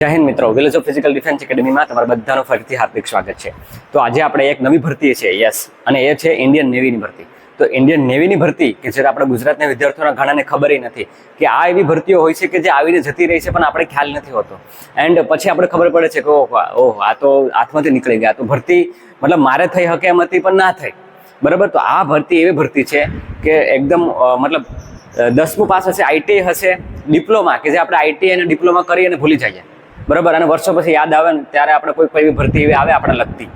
જય હિન્દ મિત્રો, village of physical defence એકેડમીમાં તમારા બધાનું ફરીથી હાર્દિક સ્વાગત છે. તો આજે આપણે એક નવી ભરતી છે અને એ છે ઇન્ડિયન નેવીની ભરતી. તો ઇન્ડિયન નેવીની ભરતી કે જે આપણા ગુજરાતના વિદ્યાર્થીઓના ઘણાને ખબર નથી કે આ એવી ભરતીઓ હોય છે કે જે આવીને જતી રહી છે પણ આપણે ખ્યાલ નથી હોતો. એન્ડ પછી આપણે ખબર પડે છે કે ઓહ આ તો હાથમાંથી નીકળી ગયા, તો ભરતી મતલબ મારે થઈ શકે એમ હતી પણ ના થઈ. બરાબર, તો આ ભરતી એવી ભરતી છે કે એકદમ મતલબ 10મું પાસ હશે, આઈટીઆઈ હશે, ડિપ્લોમા કે જે આપણે આઈટીઆઈ અને ડિપ્લોમા કરી અને ભૂલી જઈએ. બરાબર, અને વર્ષો પછી યાદ આવે ને ત્યારે આપણે કોઈ એવી ભરતી એવી આવે આપણે લગતી,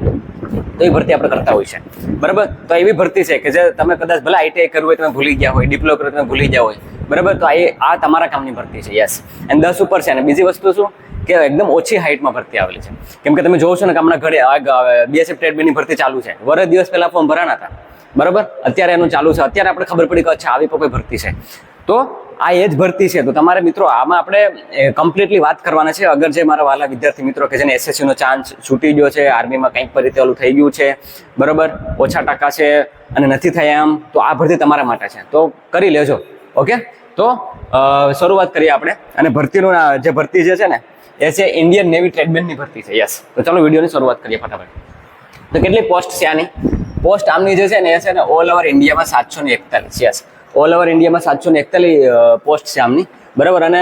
તો એ ભરતી આપણે કરતા હોય છે. બરાબર, તો એવી ભરતી છે કે જે તમે કદાચ ભલે આઈટીઆઈ કરવું હોય તમે ભૂલી ગયા હોય, ડિપ્લોમા કરવું તમે ભૂલી ગયા હોય. બરાબર, તો આ તમારા કામની ભરતી છે. યસ, અને 10 ઉપર છે. અને બીજી વસ્તુ શું કે એકદમ ઓછી હાઇટમાં ભરતી આવેલી છે. કેમ કે તમે જોવો છો ને કે હમણાં ઘરે બીએસએફ ટ્રેડમેનની ભરતી ચાલુ છે. વર્ષ દિવસ પહેલા ફોર્મ ભરાણા હતા. બરાબર, અત્યારે એનું ચાલુ છે. અત્યારે આપણે ખબર પડી કે અચ્છા આવી કોઈ ભરતી છે. તો આ એ જ ભરતી છે. તો તમારે મિત્રો આમાં આપણે કમ્પ્લીટલી વાત કરવાના છે. અગર જે મારા વાલા વિદ્યાર્થી મિત્રો કે જેને એસએસસીનો ચાન્સ છૂટી ગયો છે, આર્મીમાં કંઈક પર રીતે ઓલું થઈ ગયું છે, બરાબર, ઓછા ટકા છે અને નથી થયા એમ, તો આ ભરતી તમારા માટે છે. તો કરી લેજો. ઓકે, તો શરૂઆત કરીએ આપણે. અને ભરતીનું જે ભરતી જે છે ને એ છે ઇન્ડિયન નેવી ટ્રેડમેનની ભરતી છે. યસ, તો ચાલો વિડીયોની શરૂઆત કરીએ ફટાફટ. તો કેટલી પોસ્ટ છે આની? પોસ્ટ આમની જે છે ને એ છે ને ઓલ ઓવર ઇન્ડિયામાં 741. યસ, ઓલ ઓવર ઇન્ડિયામાં 741 પોસ્ટ છે આમની. બરાબર, અને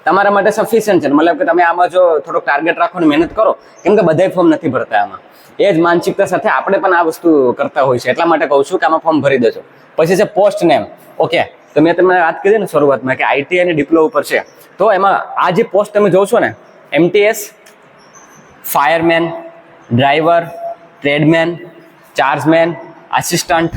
તમારા માટે સફિશિયન્ટ છે. મતલબ કે તમે આમાં જો થોડોક ટાર્ગેટ રાખો ને મહેનત કરો, કેમ કે બધાય ફોર્મ નથી ભરતા આમાં. એ જ માનસિકતા સાથે આપણે પણ આ વસ્તુ કરતા હોય છે. એટલા માટે કહું છું કે આમાં ફોર્મ ભરી દેજો. પછી છે પોસ્ટ નેમ. ઓકે, તો મેં તમને વાત કરી ને શરૂઆતમાં કે આઈટીઆઈ અને ડિપ્લોમા ઉપર છે. તો એમાં આ જે પોસ્ટ તમે જોશો ને, MTS, fireman, driver, tradesman, chargeman, assistant,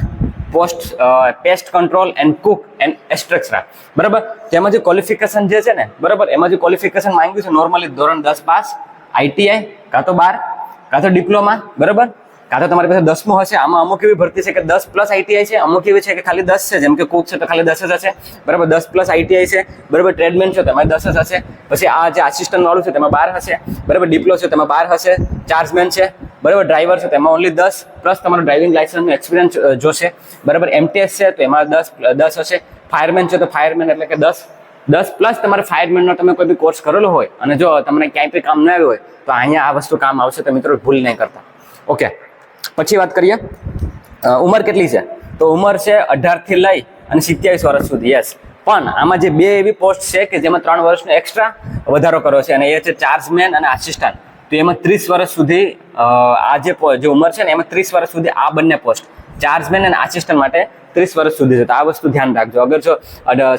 pest control and cook and extractor. બરાબર, તેમાં જે ક્વોલિફિકેશન જે છે ને, બરાબર, એમાં જે ક્વોલિફિકેશન માંગ્યું છે નોર્મલી ધોરણ 10 પાસ, આઈટીઆઈ કાં તો 12 કાં તો ડિપ્લોમા, બરાબર, કાં તો તમારી પાસે 10મું હશે. આમાં અમુક એવી ભરતી છે કે 10 પ્લસ આઈટીઆઈ છે, અમુક એવી છે કે ખાલી 10 છે. જેમ કે કુક છે તો ખાલી 10 જ હશે. બરાબર, 10 પ્લસ આઈટીઆઈ છે. બરાબર, ટ્રેડમેન છે તેમાં 10 જ હશે. પછી આ જે આસિસ્ટન્ટ વાળું છે તેમાં 12 હશે. બરાબર, ડિપ્લો છે તેમાં 12 હશે. ચાર્જમેન છે, બરાબર, ડ્રાઈવર છે તેમાં ઓનલી 10 પ્લસ તમારો ડ્રાઇવિંગ લાઇસન્સનો એક્સપિરિયન્સ જોશે. બરાબર, એમટીએસ છે તો એમાં 10 હશે. ફાયરમેન છે તો ફાયરમેન એટલે કે 10 પ્લસ તમારે ફાયરમેનનો તમે કોઈ બી કોર્સ કરેલો હોય અને જો તમને ક્યાંય પણ કામ ન આવ્યું હોય તો અહીંયા આ વસ્તુ કામ આવશે. તો મિત્રો ભૂલ નહીં કરતા. ઓકે, પછી વાત કરીએ ઉંમર કેટલી છે. તો ઉંમર છે 18 થી લઈ અને 27 વર્ષ સુધી. યસ, પણ આમાં જે બે એવી પોસ્ટ છે કે જેમાં 3 વર્ષનો એક્સ્ટ્રા વધારો કર્યો છે અને એ છે ચાર્જમેન અને આસિસ્ટન્ટ. તો એમાં 30 વર્ષ સુધી આ જે ઉંમર છે ને એમાં 30 વર્ષ સુધી આ બંને પોસ્ટ ચાર્જમેન અને આસિસ્ટન્ટ માટે 30 વર્ષ સુધી છે. તો આ વસ્તુ ધ્યાન રાખજો. અગર જો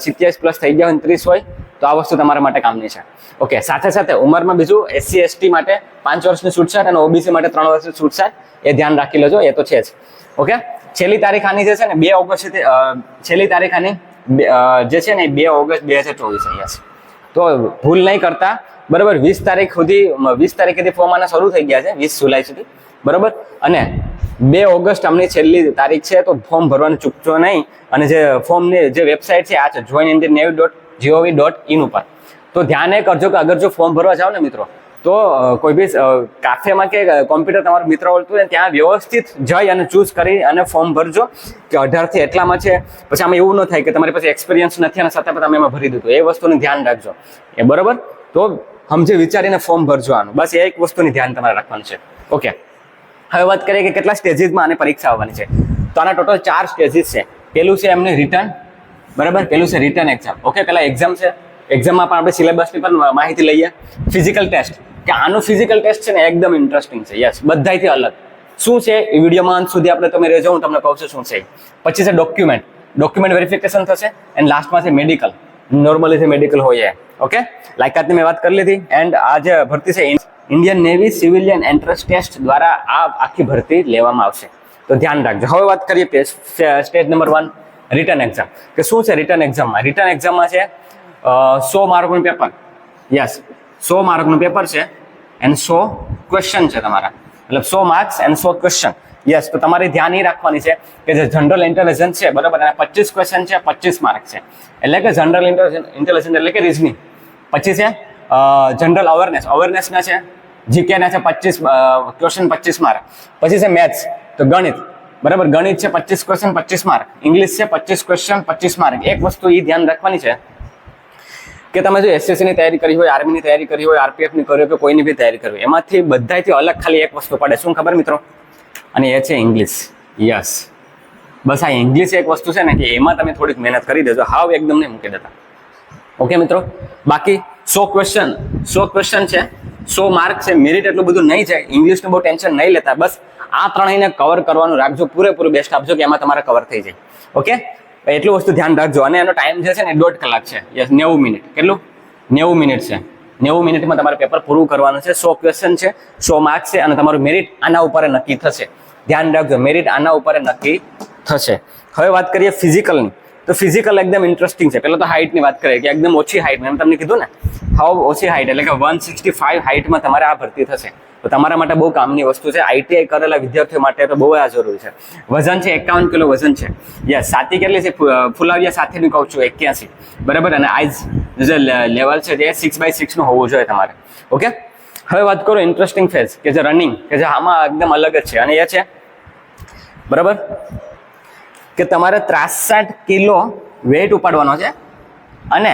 27 પ્લસ થઈ ગયા હોય 30 હોય તો આ વસ્તુ તમારા માટે કામની છે. ઓકે, સાથે સાથે ઉંમરમાં બીજું એસસી એસટી માટે 5 વર્ષની છૂટછાટ અને ઓબીસી માટે 3 વર્ષની છૂટછાટ, એ ધ્યાન રાખી લેજો. એ તો છે જ. ઓકે, છેલ્લી તારીખ આની જે છે ને 2 ઓગસ્ટ, છેલ્લી તારીખ આની જે છે ને 2 ઓગસ્ટ 2024. યસ, તો ભૂલ નહીં કરતા. બરાબર, 20 તારીખ સુધી ફોર્મ આના શરૂ થઈ ગયા છે, 20 જુલાઈ સુધી. બરાબર, અને 2 ઓગસ્ટ અમની છેલ્લી તારીખ છે. તો ફોર્મ ભરવાનું ચૂકશો નહીં. અને જે ફોર્મની જે વેબસાઇટ છે આ છે joinindiannavy.gov.in ઉપર. તો ધ્યાન એ કરજો કે અગર જો ફોર્મ ભરવા જાઓ ને મિત્રો, તો કોઈ બી કાફેમાં કે કોમ્પ્યુટર તમારો મિત્ર બોલતું હોય ત્યાં વ્યવસ્થિત જઈ અને ચૂઝ કરી અને ફોર્મ ભરજો કે 18 થી એટલામાં છે. પછી આમાં એવું ન થાય કે તમારી પાસે એક્સપિરિયન્સ નથી અને છતાં તમે એમાં ભરી દીધું. એ વસ્તુનું ધ્યાન રાખજો. એ બરાબર, તો સમજી વિચારીને ફોર્મ ભરજો આનું. બસ એ એક વસ્તુની ધ્યાન તમારે રાખવાનું છે. ઓકે, હવે વાત કરીએ કે કેટલા સ્ટેજીસમાં આને પરીક્ષા આવવાની છે. તો આના ટોટલ 4 સ્ટેજીસ છે. પેલું છે એમને રિટર્ન. બરાબર, પેલું છે રિટર્ન એક્ઝામ. ઓકે, પેલા એક્ઝામ છે. એક્ઝામમાં પણ આપણે સિલેબસની પણ માહિતી લઈએ. ફિઝિકલ ટેસ્ટ, કે આનું ફિઝિકલ ટેસ્ટ છે ને એકદમ ઇન્ટરેસ્ટિંગ છે. યસ, બધાથી અલગ શું છે એ વિડીયોમાં અંત સુધી આપણે તમે રહેજો, હું તમને કહું છું શું છે. પછી છે ડોક્યુમેન્ટ વેરિફિકેશન થશે. એન્ડ લાસ્ટમાં છે મેડિકલ. નોર્મલી છે મેડિકલ હોય. ઓકે, લાયકાતની મેં વાત કરી લીધી. એન્ડ આ જે ભરતી છે Indian navy civilian entrance test દ્વારા આ આખી ભરતી લેવામાં આવશે. તો ધ્યાન રાખજો. હવે વાત કરીએ સ્ટેજ નંબર 1 રિટર્ન એક્ઝામ. કે શું છે રિટર્ન એક્ઝામમાં? રિટર્ન એક્ઝામમાં છે 100 માર્કનું પેપર. યસ, 100 માર્કનું પેપર છે એન્ડ 100 ક્વેશ્ચન છે તમારા. મતલબ 100 માર્ક્સ એન્ડ 100 ક્વેશ્ચન. યસ, તો તમારે ધ્યાન એ રાખવાની છે કે જે જનરલ ઇન્ટેલિજન્સ છે, બરાબર, અને 25 ક્વેશ્ચન છે, 25 માર્ક છે. એટલે કે જનરલ ઇન્ટેલિજન્સ એટલે કે રીઝનિંગ. પછી છે જનરલ અવેરનેસના છે, જીકેના છે 25 ક્વેશ્ચન, 25 માર્ક. પછી છે મેથ્સ, તો ગણિત. બરાબર, ગણિત છે 25 ક્વેશ્ચન 25 માર્ક. ઇંગ્લિશ છે 25 ક્વેશ્ચન 25 માર્ક. એક વસ્તુ એ ધ્યાન રાખવાની છે કે તમે જો એસએસસી ની તૈયારી કરી હોય, આર્મીની તૈયારી કરી હોય, આરપીએફ ની કરી હોય કે કોઈની બી તૈયારી કરી હોય, એમાંથી બધાથી અલગ ખાલી એક વસ્તુ પડે. શું ખબર મિત્રો? અને એ છે ઇંગ્લિશ. યસ, બસ આ ઇંગ્લિશ એક વસ્તુ છે ને કે એમાં તમે થોડીક મહેનત કરી દેજો, હાવ એકદમ નહીં મૂકી દેતા. ઓકે મિત્રો, બાકી 100 ક્વેશ્ચન છે, 100 માર્ક છે, મેરિટ એટલું બધું નહીં જાય. ઇંગ્લિશનું બહુ ટેન્શન નહીં લેતા, બસ આ ત્રણેયને કવર કરવાનું રાખજો, પૂરેપૂરું બેસ્ટ આપજો કે એમાં તમારે કવર થઈ જાય. ઓકે, એટલું વસ્તુ ધ્યાન રાખજો. અને એનો ટાઈમ જે છે ને 1.5 કલાક છે. Yes, 90 minute. કેટલું? 90 મિનિટ છે. 90 મિનિટમાં તમારે પેપર પૂરું કરવાનું છે. 100 ક્વેશ્ચન છે, 100 માર્ક્સ છે, અને તમારું મેરિટ આના ઉપર નક્કી થશે. ધ્યાન રાખજો, મેરિટ આના ઉપર નક્કી થશે. હવે વાત કરીએ ફિઝિકલની. તો ફિઝિકલ એકદમ ઇન્ટરેસ્ટિંગ છે. પહેલા તો હાઇટની વાત કરીએ કે એકદમ ઓછી હાઇટ, મેં તમને કીધું ને, હાવ ઓછી હાઇટ એટલે કે 165 હાઇટમાં તમારે આ ભરતી થશે. તો તમારા માટે બહુ કામની વસ્તુ છે. આઈટીઆઈ કરેલા વિદ્યાર્થીઓ માટે તો બહુ આ જરૂરી છે. વજન છે 51 કિલો વજન છે. યસ, છાતી કેટલી છે? ફુલાવિયા સાથેની કહું છું 81, બરાબર. અને આઈઝ જે લેવલ છે તે 6x6 નું હોવું જોઈએ તમારે. ઓકે, હવે વાત કરો ઇન્ટરેસ્ટિંગ ફેઝ કે જે રનિંગ, કે જે આમાં એકદમ અલગ જ છે. અને એ છે બરાબર કે તમારે 63 કિલો વેઇટ ઉપાડવાનો છે અને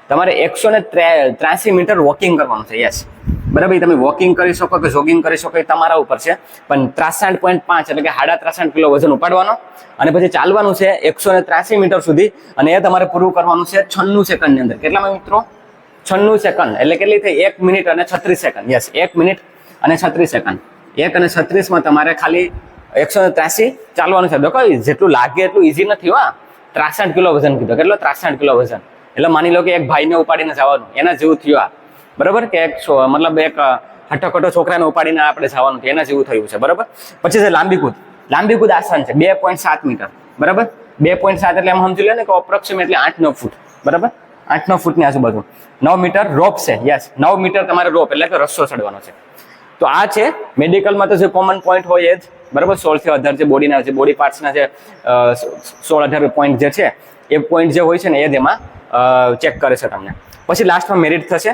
તમારે 183 મીટર વોકિંગ કરવાનું છે. યસ, બરાબર. તમે વોકિંગ કરી શકો કે જોગિંગ કરી શકો એ તમારા ઉપર છે, પણ 63.5 એટલે કે 63.5 કિલો વજન ઉપાડવાનો અને પછી ચાલવાનું છે 183 મીટર સુધી. અને એ તમારે પૂરું કરવાનું છે 96 સેકન્ડની અંદર. કેટલામાં મિત્રો? 96 સેકન્ડ એટલે કેટલી થઈ? 1 મિનિટ અને 36 સેકન્ડ. યસ, 1 મિનિટ અને 36 સેકન્ડ. 1 અને 36માં તમારે ખાલી 183 ચાલવાનું છે. દેખો, જેટલું લાગે એટલું ઈઝી નથી. હા, 63 કિલો વજન કીધો. કેટલો? 63 કિલો વજન. એટલે માની લો કે એક ભાઈને ઉપાડીને જવાનું, એના જેવું થયું આ, બરાબર. કે એક મતલબ એક હટ્ટો છોકરાને ઉપાડીને આપણે જવાનું, એના જેવું થયું છે, બરાબર. પછી છે લાંબી કૂદ. લાંબી કૂદ આસાન છે, 2.7 મીટર, બરાબર. 2.7 એટલે એમ સમજી લો ને કે અપ્રોક્સિમેટલી 8-9 ફૂટ, બરાબર. 8-9 ફૂટની આજુબાજુ. 9 મીટર રોપ છે. યસ, 9 મીટર તમારે રોપ એટલે કે રસ્સો ચડવાનો છે. તો આ છે મેડિકલમાં તો જે કોમન પોઈન્ટ હોય એ જ, બરાબર. 16 થી 18 જે બોડીના જે બોડી પાર્ટ્સના જે 16-18 પોઈન્ટ જે છે એ પોઈન્ટ જે હોય છે ને એ જ એમાં ચેક કરે છે તમને. પછી લાસ્ટમાં મેરિટ થશે,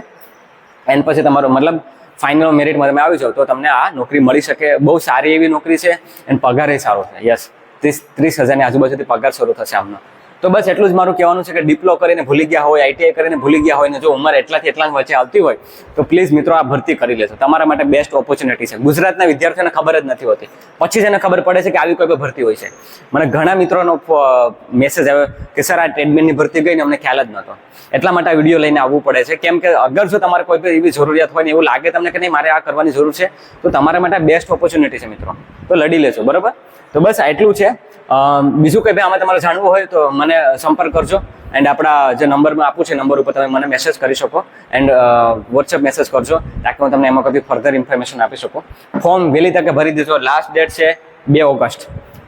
એન્ડ પછી તમારો મતલબ ફાઇનલ મેરિટમાં તમે આવી જાઓ તો તમને આ નોકરી મળી શકે. બહુ સારી એવી નોકરી છે અને પગાર એ સારો છે. યસ, 30,000ની આજુબાજુથી પગાર શરૂ થશે આમનો. તો બસ એટલું જ મારું કહેવાનું છે કે ડિપ્લો કરીને ભૂલી ગયા હોય, આઈટીઆઈ કરીને ભૂલી ગયા હોય ને જો ઉંમર એટલાથી એટલા વચ્ચે આવતી હોય તો પ્લીઝ મિત્રો આ ભરતી કરી લેજો. તમારા માટે બેસ્ટ ઓપોર્ચ્યુનિટી છે. ગુજરાતના વિદ્યાર્થીઓને ખબર જ નથી હોતી, પછી જ એને ખબર પડે છે કે આવી કોઈ ભરતી હોય છે. મને ઘણા મિત્રોનો મેસેજ આવ્યો કે સર આ ટ્રેડમેનની ભરતી ગઈ ને અમને ખ્યાલ જ નહોતો. એટલા માટે આ વિડીયો લઈને આવવું પડે છે, કેમ કે અગર જો તમારે કોઈ એવી જરૂરિયાત હોય ને એવું લાગે તમને કે નહીં મારે આ કરવાની જરૂર છે તો તમારા માટે બેસ્ટ ઓપોર્ચ્યુનિટી છે મિત્રો, તો લડી લેજો, બરાબર. તો બસ આટલું છે. બીજું કંઈ ભાઈ આમાં તમારે જાણવું હોય તો મને સંપર્ક કરજો. એન્ડ આપણા જે નંબર મેં આપું છે નંબર ઉપર તમે મને મેસેજ કરી શકો એન્ડ વોટ્સએપ મેસેજ કરજો તાકી હું તમને એમાં કોઈ ફર્ધર ઇન્ફોર્મેશન આપી શકું. ફોર્મ વહેલી તકે ભરી દેજો. લાસ્ટ ડેટ છે 2 ઓગસ્ટ.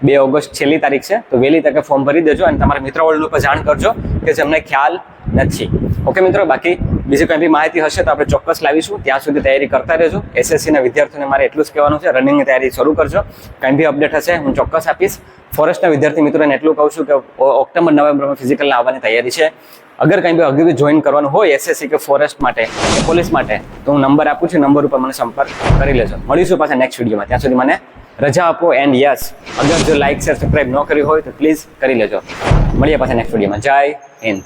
2 ઓગસ્ટ છેલ્લી તારીખ છે, તો વહેલી તકે ફોર્મ ભરી દેજો અને તમારા મિત્રોવર્ગને પર જાણ કરજો કે જેમને ખ્યાલ નથી. ઓકે મિત્રો, બાકી બીજી કંઈ બી માહિતી હશે તો આપણે ચોક્કસ લાવીશું. ત્યાં સુધી તૈયારી કરતા રહેજો. એસએસસીના વિદ્યાર્થીઓને મારે એટલું જ કહેવાનું છે, રનિંગની તૈયારી શરૂ કરજો. કંઈ બી અપડેટ હશે હું ચોક્કસ આપીશ. ફોરેસ્ટના વિદ્યાર્થી મિત્રોને એટલું કહું છું કે ઓક્ટોબર નવેમ્બરમાં ફિઝિકલના આવવાની તૈયારી છે. અગર કંઈ બી અગર જોઈન કરવાનું હોય એસએસસી કે ફોરેસ્ટ માટે કે પોલીસ માટે તો હું નંબર આપું છું, નંબર ઉપર મને સંપર્ક કરી લેજો. મળીશું પાછા નેક્સ્ટ વિડીયોમાં. ત્યાં સુધી મને રજા આપો. એન્ડ યસ, અગર જો લાઇક શેર સબસ્ક્રાઇબ ન કરી હોય તો પ્લીઝ કરી લેજો. મળીએ પાછા નેક્સ્ટ વિડીયોમાં. જય હિન્દ.